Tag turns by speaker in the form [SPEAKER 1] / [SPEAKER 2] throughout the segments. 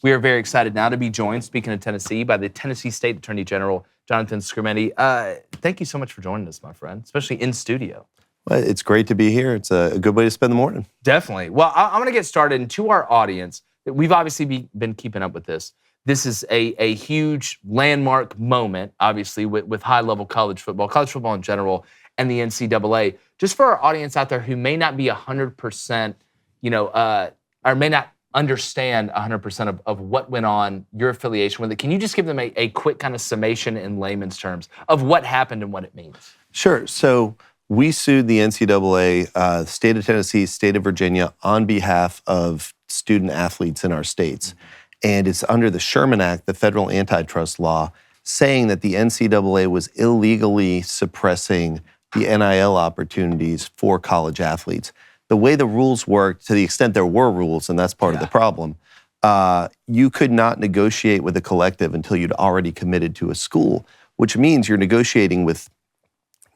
[SPEAKER 1] We are very excited now to be joined, speaking of Tennessee, by the Tennessee State Attorney General Jonathan Skrmetti. Thank you so much for joining us, my friend, especially in studio.
[SPEAKER 2] Well, it's great to be here. It's a good way to spend the morning.
[SPEAKER 1] Definitely. Well, I'm going to get started. And to our audience, we've obviously been keeping up with this. This is a huge landmark moment, obviously, with high-level college football in general, and the NCAA. Just for our audience out there who may not be 100%, or may not understand 100% of what went on, your affiliation with it, can you just give them a quick kind of summation in layman's terms of what happened and what it means?
[SPEAKER 2] Sure. So we sued the NCAA, state of Tennessee, state of Virginia, on behalf of student athletes in our states. Mm-hmm. And it's under the Sherman Act, the federal antitrust law, saying that the NCAA was illegally suppressing the NIL opportunities for college athletes. The way the rules work, to the extent there were rules, and that's part of the problem, you could not negotiate with a collective until you'd already committed to a school, which means you're negotiating with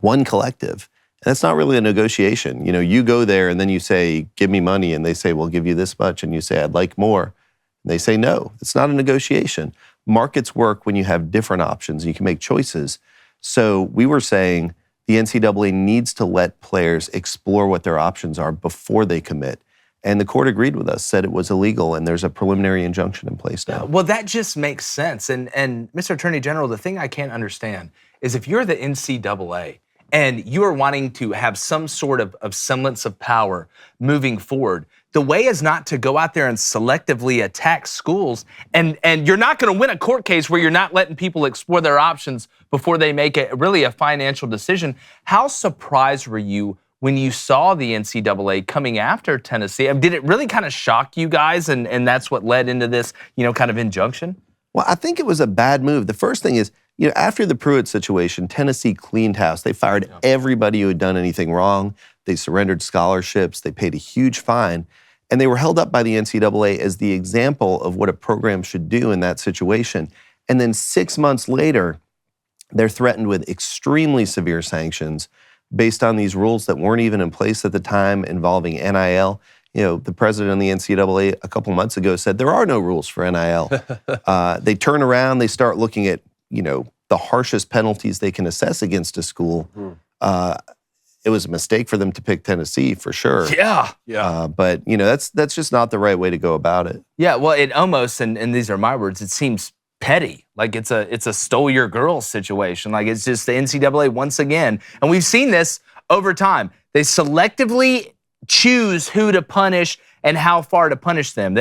[SPEAKER 2] one collective. And that's not really a negotiation. You go there and then you say, give me money, and they say, we'll give you this much, and you say, I'd like more. And they say, no, it's not a negotiation. Markets work when you have different options, and you can make choices. So we were saying the NCAA needs to let players explore what their options are before they commit. And the court agreed with us, said it was illegal, and there's a preliminary injunction in place now.
[SPEAKER 1] Well, that just makes sense. And Mr. Attorney General, the thing I can't understand is if you're the NCAA and you are wanting to have some sort of semblance of power moving forward, the way is not to go out there and selectively attack schools. And you're not going to win a court case where you're not letting people explore their options before they make a financial decision. How surprised were you when you saw the NCAA coming after Tennessee? Did it really kind of shock you guys, and that's what led into this, kind of injunction?
[SPEAKER 2] Well, I think it was a bad move. The first thing is, after the Pruitt situation, Tennessee cleaned house. They fired everybody who had done anything wrong. They surrendered scholarships. They paid a huge fine. And they were held up by the NCAA as the example of what a program should do in that situation. And then 6 months later, they're threatened with extremely severe sanctions based on these rules that weren't even in place at the time involving NIL. The president of the NCAA a couple months ago said there are no rules for NIL. They turn around, they start looking at, the harshest penalties they can assess against a school. It was a mistake for them to pick Tennessee, for sure.
[SPEAKER 1] Yeah.
[SPEAKER 2] But, that's just not the right way to go about it.
[SPEAKER 1] Yeah, well, it almost, and these are my words, it seems petty. Like it's a stole your girl situation. Like it's just the NCAA once again. And we've seen this over time. They selectively choose who to punish and how far to punish them.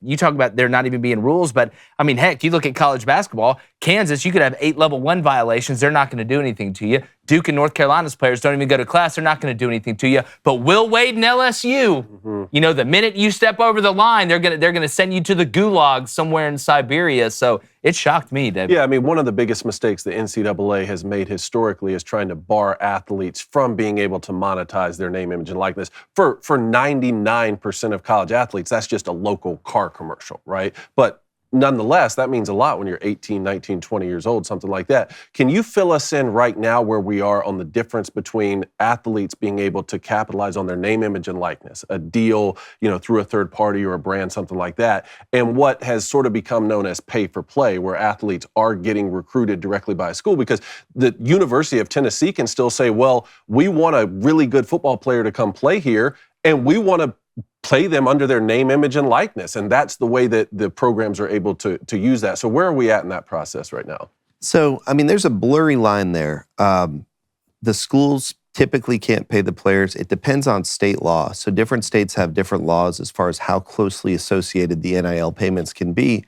[SPEAKER 1] You talk about there not even being rules, but heck, you look at college basketball, Kansas, you could have 8 level 1 violations. They're not going to do anything to you. Duke and North Carolina's players don't even go to class. They're not going to do anything to you. But Will Wade and LSU, the minute you step over the line, they're going to send you to the gulag somewhere in Siberia. So it shocked me, David.
[SPEAKER 3] Yeah, one of the biggest mistakes the NCAA has made historically is trying to bar athletes from being able to monetize their name, image, and likeness. For 99% of college athletes, that's just a local car commercial, right? But nonetheless, that means a lot when you're 18, 19, 20 years old, something like that. Can you fill us in right now where we are on the difference between athletes being able to capitalize on their name, image, and likeness, a deal, through a third party or a brand, something like that, and what has sort of become known as pay for play, where athletes are getting recruited directly by a school? Because the University of Tennessee can still say, well, we want a really good football player to come play here, and we want to play them under their name, image, and likeness. And that's the way that the programs are able to use that. So where are we at in that process right now?
[SPEAKER 2] So, there's a blurry line there. The schools typically can't pay the players. It depends on state law. So different states have different laws as far as how closely associated the NIL payments can be.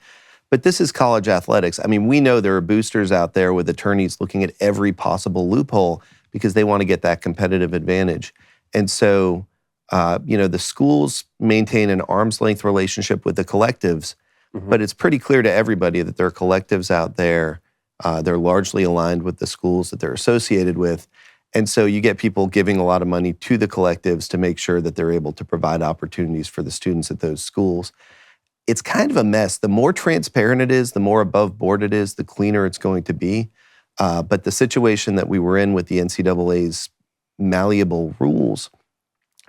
[SPEAKER 2] But this is college athletics. We know there are boosters out there with attorneys looking at every possible loophole because they want to get that competitive advantage. And so the schools maintain an arm's length relationship with the collectives, but it's pretty clear to everybody that there are collectives out there. They're largely aligned with the schools that they're associated with. And so you get people giving a lot of money to the collectives to make sure that they're able to provide opportunities for the students at those schools. It's kind of a mess. The more transparent it is, the more above board it is, the cleaner it's going to be. But the situation that we were in with the NCAA's malleable rules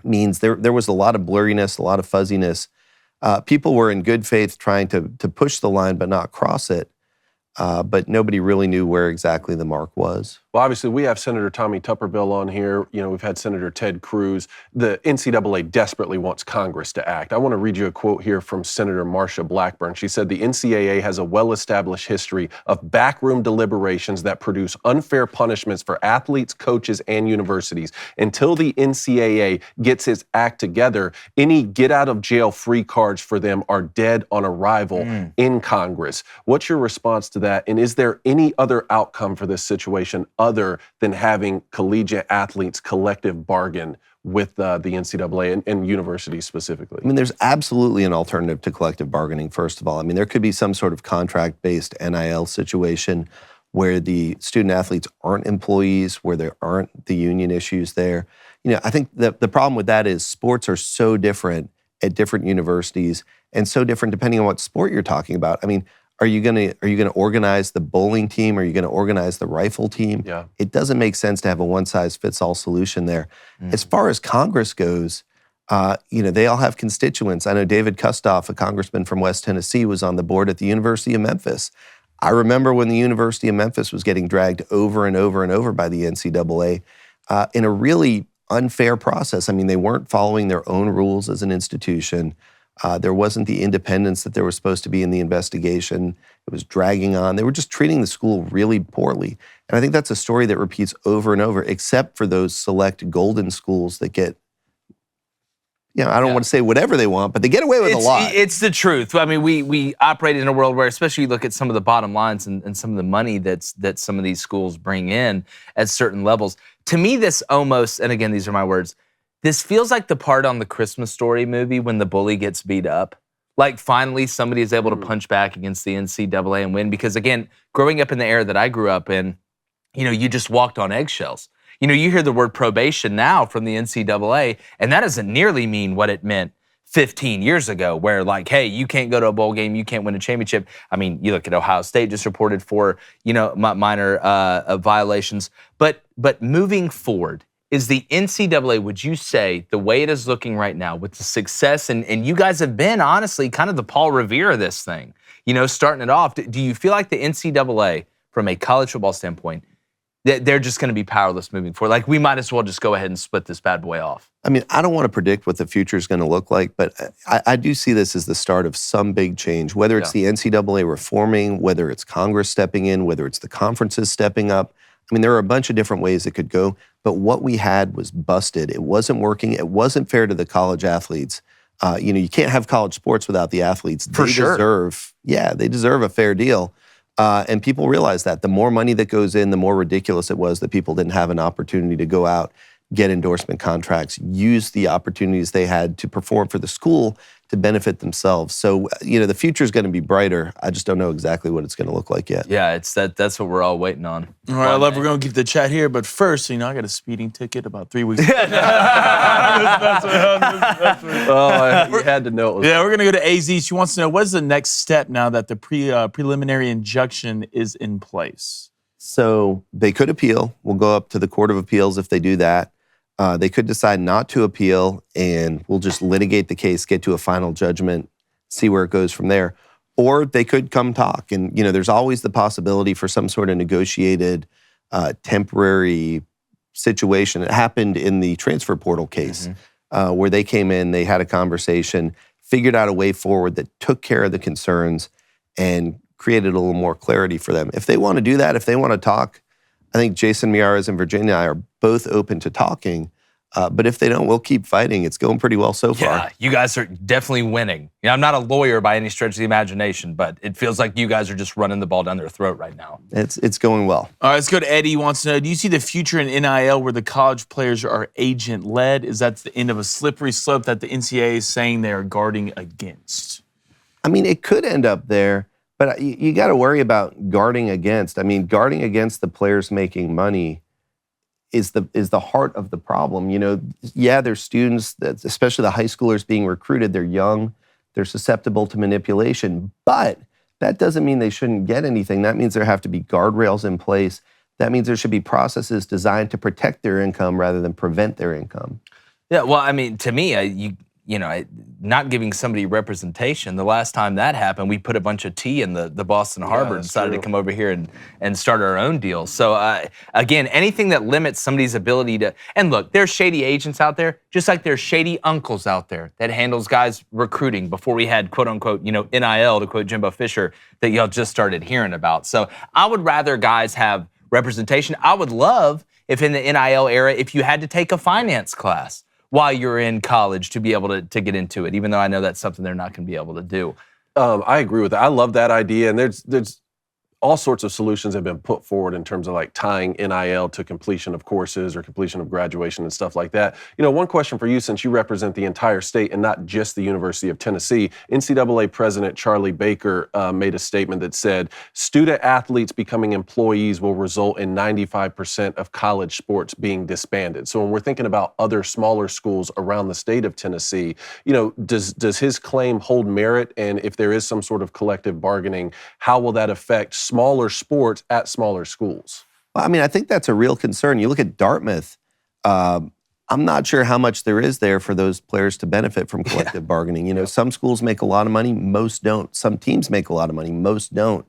[SPEAKER 2] means there was a lot of blurriness, a lot of fuzziness. People were in good faith trying to push the line but not cross it. But nobody really knew where exactly the mark was.
[SPEAKER 3] Well, obviously, we have Senator Tommy Tuberville on here. We've had Senator Ted Cruz. The NCAA desperately wants Congress to act. I want to read you a quote here from Senator Marsha Blackburn. She said, the NCAA has a well-established history of backroom deliberations that produce unfair punishments for athletes, coaches, and universities. Until the NCAA gets its act together, any get-out-of-jail-free cards for them are dead on arrival in Congress. What's your response to that? And is there any other outcome for this situation other than having collegiate athletes collective bargain with the NCAA and universities specifically?
[SPEAKER 2] I mean, there's absolutely an alternative to collective bargaining, first of all. I mean, there could be some sort of contract-based NIL situation where the student athletes aren't employees, where there aren't the union issues there. I think the problem with that is sports are so different at different universities and so different depending on what sport you're talking about. I mean, Are you gonna organize the bowling team? Are you gonna organize the rifle team?
[SPEAKER 3] Yeah.
[SPEAKER 2] It doesn't make sense to have a one-size-fits-all solution there. As far as Congress goes, they all have constituents. I know David Kustoff, a congressman from West Tennessee, was on the board at the University of Memphis. I remember when the University of Memphis was getting dragged over and over and over by the NCAA in a really unfair process. I mean, they weren't following their own rules as an institution. There wasn't the independence that there was supposed to be in the investigation. It was dragging on. They were just treating the school really poorly. And I think that's a story that repeats over and over, except for those select golden schools that get, I don't want to say whatever they want, but they get away with a lot.
[SPEAKER 1] It's the truth. I mean, we operate in a world where, especially you look at some of the bottom lines and some of the money that some of these schools bring in at certain levels. To me, this almost, and again, these are my words, this feels like the part on the Christmas Story movie when the bully gets beat up. Like finally somebody is able to punch back against the NCAA and win. Because again, growing up in the era that I grew up in, you just walked on eggshells. You hear the word probation now from the NCAA, and that doesn't nearly mean what it meant 15 years ago, where like, hey, you can't go to a bowl game, you can't win a championship. I mean, you look at Ohio State just reported for, minor violations. But moving forward, is the NCAA, would you say, the way it is looking right now with the success, and you guys have been, honestly, kind of the Paul Revere of this thing, starting it off, do you feel like the NCAA, from a college football standpoint, that they're just going to be powerless moving forward? Like, we might as well just go ahead and split this bad boy off.
[SPEAKER 2] I mean, I don't want to predict what the future is going to look like, but I do see this as the start of some big change, whether it's the NCAA reforming, whether it's Congress stepping in, whether it's the conferences stepping up. I mean, there are a bunch of different ways it could go, but what we had was busted. It wasn't working. It wasn't fair to the college athletes. You can't have college sports without the athletes.
[SPEAKER 1] For sure.
[SPEAKER 2] They deserve a fair deal. And people realize that. The more money that goes in, the more ridiculous it was that people didn't have an opportunity to go out, get endorsement contracts, use the opportunities they had to perform for the school to benefit themselves. So, the future is going to be brighter. I just don't know exactly what it's going to look like yet.
[SPEAKER 1] Yeah, that's what we're all waiting on.
[SPEAKER 4] All right, we're going to keep the chat here, but first, I got a speeding ticket about 3 weeks ago.
[SPEAKER 3] You had to know it was.
[SPEAKER 4] Yeah, we're going to go to AZ. She wants to know, what is the next step now that the preliminary injunction is in place?
[SPEAKER 2] So they could appeal. We'll go up to the Court of Appeals if they do that. They could decide not to appeal, and we'll just litigate the case, get to a final judgment, see where it goes from there. Or they could come talk. And, there's always the possibility for some sort of negotiated temporary situation. It happened in the transfer portal case where they came in, they had a conversation, figured out a way forward that took care of the concerns and created a little more clarity for them. If they want to do that, if they want to talk, I think Jason Miyares and Virginia and I are both open to talking. But if they don't, we'll keep fighting. It's going pretty well so far.
[SPEAKER 1] Yeah, you guys are definitely winning. I'm not a lawyer by any stretch of the imagination, but it feels like you guys are just running the ball down their throat right now.
[SPEAKER 2] It's going well.
[SPEAKER 4] All right, let's go to Eddie. He wants to know, do you see the future in NIL where the college players are agent-led? Is that the end of a slippery slope that the NCAA is saying they are guarding against?
[SPEAKER 2] I mean, it could end up there, but you got to worry about guarding against. I mean, guarding against the players making money is the heart of the problem. There's students, especially the high schoolers being recruited, they're young, they're susceptible to manipulation, but that doesn't mean they shouldn't get anything. That means there have to be guardrails in place. That means there should be processes designed to protect their income rather than prevent their income.
[SPEAKER 1] Yeah, well, I mean, to me, not giving somebody representation. The last time that happened, we put a bunch of tea in the Boston Harbor and decided to come over here and start our own deal. So again, anything that limits somebody's ability to, and look, there's shady agents out there, just like there's shady uncles out there that handles guys recruiting before we had quote unquote, NIL, to quote Jimbo Fisher, that y'all just started hearing about. So I would rather guys have representation. I would love if in the NIL era, if you had to take a finance class while you're in college to be able to get into it, even though I know that's something they're not going to be able to do.
[SPEAKER 3] I agree with that. I love that idea, and there's all sorts of solutions have been put forward in terms of like tying NIL to completion of courses or completion of graduation and stuff like that. One question for you, since you represent the entire state and not just the University of Tennessee, NCAA President Charlie Baker made a statement that said, student athletes becoming employees will result in 95% of college sports being disbanded. So when we're thinking about other smaller schools around the state of Tennessee, does his claim hold merit? And if there is some sort of collective bargaining, how will that affect smaller sports at smaller schools?
[SPEAKER 2] Well, I think that's a real concern. You look at Dartmouth, I'm not sure how much there is there for those players to benefit from collective bargaining. Some schools make a lot of money, most don't. Some teams make a lot of money, most don't.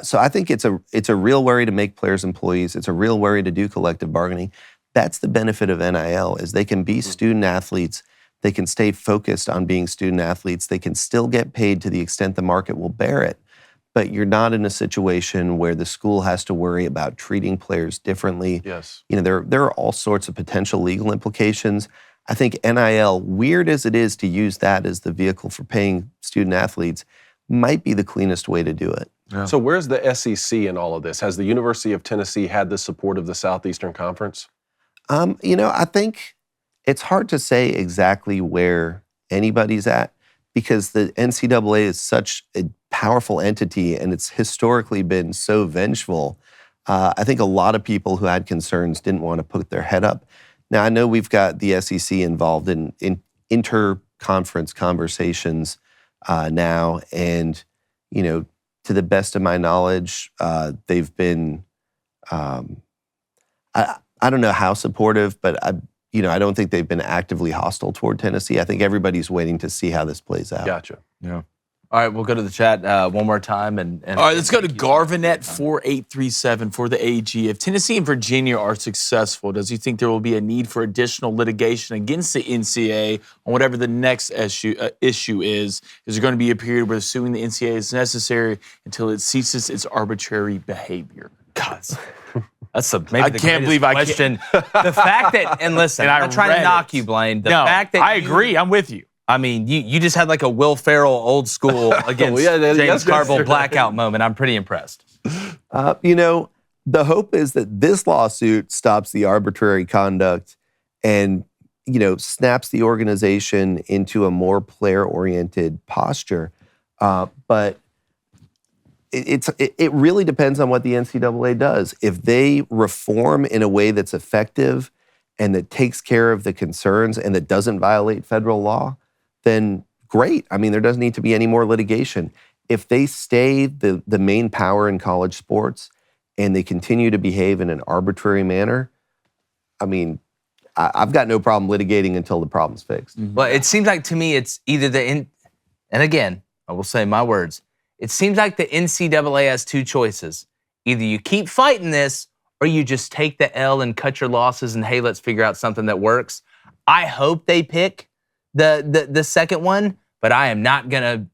[SPEAKER 2] So I think it's a real worry to make players employees. It's a real worry to do collective bargaining. That's the benefit of NIL, is they can be student athletes. They can stay focused on being student athletes. They can still get paid to the extent the market will bear it. But you're not in a situation where the school has to worry about treating players differently.
[SPEAKER 3] Yes.
[SPEAKER 2] There are all sorts of potential legal implications. I think NIL, weird as it is to use that as the vehicle for paying student athletes, might be the cleanest way to do it.
[SPEAKER 3] Yeah. So where's the SEC in all of this? Has the University of Tennessee had the support of the Southeastern Conference?
[SPEAKER 2] I think it's hard to say exactly where anybody's at, because the NCAA is such a powerful entity and it's historically been so vengeful. I think a lot of people who had concerns didn't want to put their head up. Now, I know we've got the SEC involved in inter-conference conversations now, and, to the best of my knowledge, they've been, I don't know how supportive, but I don't think they've been actively hostile toward Tennessee. I think everybody's waiting to see how this plays out.
[SPEAKER 3] Gotcha.
[SPEAKER 1] Yeah. All right, we'll go to the chat one more time. And
[SPEAKER 4] all right, let's go to Garvinet4837 for the AG. If Tennessee and Virginia are successful, does he think there will be a need for additional litigation against the NCAA on whatever the next issue is? Is there going to be a period where suing the NCAA is necessary until it ceases its arbitrary behavior?
[SPEAKER 1] God. That's maybe
[SPEAKER 4] I
[SPEAKER 1] the
[SPEAKER 4] can't believe
[SPEAKER 1] question. The fact that, and listen, I'm not trying to knock you, Blaine. The fact that
[SPEAKER 4] I agree. I'm with you.
[SPEAKER 1] You just had like a Will Ferrell old school against James Carville blackout moment. I'm pretty impressed.
[SPEAKER 2] The hope is that this lawsuit stops the arbitrary conduct and, snaps the organization into a more player-oriented posture. But it really depends on what the NCAA does. If they reform in a way that's effective and that takes care of the concerns and that doesn't violate federal law, then great. There doesn't need to be any more litigation. If they stay the main power in college sports and they continue to behave in an arbitrary manner, I've got no problem litigating until the problem's fixed.
[SPEAKER 1] Mm-hmm. Well, it seems like to me it's either and again, I will say my words, it seems like the NCAA has two choices. Either you keep fighting this or you just take the L and cut your losses and, hey, let's figure out something that works. I hope they pick the second one, but I am not gonna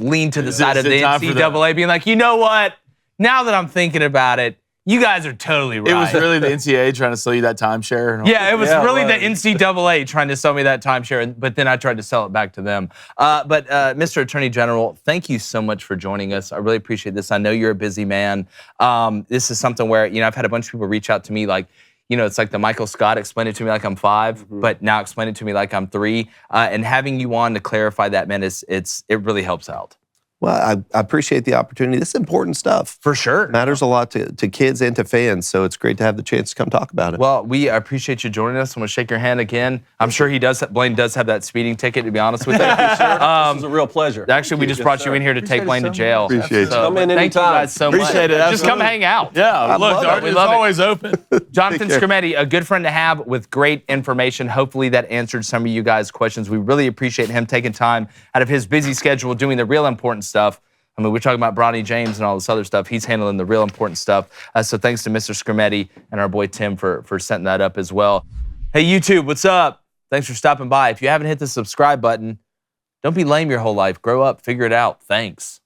[SPEAKER 1] lean to the side of the NCAA being like, you know what? Now that I'm thinking about it, you guys are totally right.
[SPEAKER 4] It was really the NCAA trying to sell you that timeshare.
[SPEAKER 1] Yeah, it was really the NCAA trying to sell me that timeshare, but then I tried to sell it back to them. But Mr. Attorney General, thank you so much for joining us. I really appreciate this. I know you're a busy man. This is something where, I've had a bunch of people reach out to me like, it's like the Michael Scott, explain it to me like I'm 5, but now explain it to me like I'm 3. And having you on to clarify that, man, it really helps out.
[SPEAKER 2] Well, I appreciate the opportunity. This is important stuff.
[SPEAKER 1] For sure.
[SPEAKER 2] Matters a lot to kids and to fans, so it's great to have the chance to come talk about it.
[SPEAKER 1] Well, we appreciate you joining us. I'm going to shake your hand again. I'm sure Blaine does have that speeding ticket, to be honest with you.
[SPEAKER 3] This was a real pleasure.
[SPEAKER 1] Actually, we just brought you in here to take Blaine to jail.
[SPEAKER 2] Appreciate you.
[SPEAKER 3] Come in
[SPEAKER 1] thank
[SPEAKER 3] anytime.
[SPEAKER 1] you guys so much.
[SPEAKER 4] Appreciate it.
[SPEAKER 1] Just come hang out.
[SPEAKER 4] Yeah, look,
[SPEAKER 2] love
[SPEAKER 4] the
[SPEAKER 2] it.
[SPEAKER 4] door
[SPEAKER 1] We
[SPEAKER 4] is
[SPEAKER 1] love it.
[SPEAKER 4] always open.
[SPEAKER 1] Jonathan Skrmetti, a good friend to have with great information. Hopefully that answered some of you guys' questions. We really appreciate him taking time out of his busy schedule doing the real important stuff. I mean, we're talking about Bronny James and all this other stuff. He's handling the real important stuff. So thanks to Mr. Skrmetti and our boy Tim for setting that up as well. Hey, YouTube, what's up? Thanks for stopping by. If you haven't hit the subscribe button, don't be lame your whole life. Grow up, figure it out. Thanks.